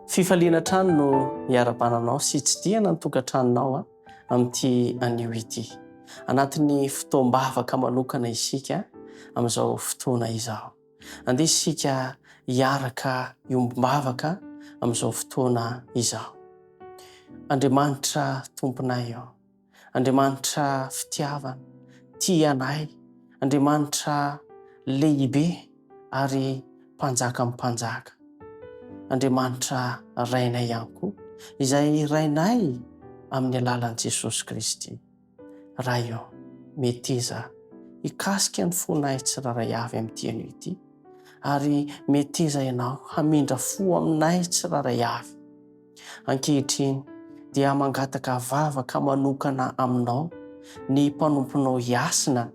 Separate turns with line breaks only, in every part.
Fifaliana trano no hiara-bananao sy tsidihana ny tokantranonao amin'ity anio ity. Anatin'ny fotoam-bavaka manokana isika amin'izao fotoana izao. Andeha isika hiaraka iombam-bavaka amin'izao fotoana izao. Andriamanitra tomponay io. Andriamanitra fitiavana, tia anay. Andriamanitra lehibe ary mpanjaka amin'ny mpanjaka. Andriamanitra rainay ihany koa, izay rainay amin'ny alalan'i Jesosy Kristy. Raha io, meteza hikasika ny fonay tsiraray avy amin'ity anio ity, ary meteza ianao hamindra fo aminay tsiraray avy. Ankehitriny dia mangataka vavaka manokana aminao ny mpanomponao hiasina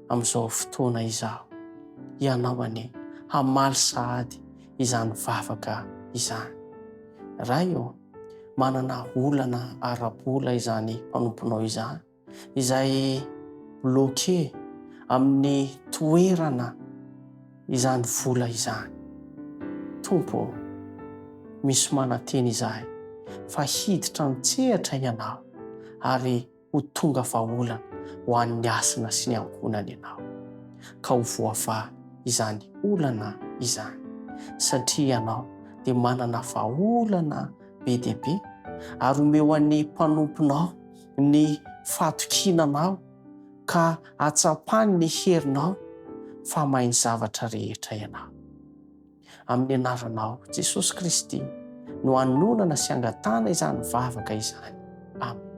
amin'izao fotoana izao. Ianao anie hamaly sahady izany vavaka izany. Raha io, manana olana ara-bola izany mpanomponao izany, izay bloqué amin'ny toerana izany vola izany. Tompo, misy mananteny izahay fa hiditra mitsehatra ianao ary ho tonga vahaolana ho an'ny asina sy ny ankonany ianao. Ka ho voafahy izany olana izany, satria ianao dia manana vahaolana be dia be, ary omeo an'ny mpanomponao ny fatokinanao ka hatsapany ny herinao fa mahay zavatra rehetra ianao. Amin'ny anaranao Jesosy Kristy no hanonana sy angatana izany vavaka izany. Amen.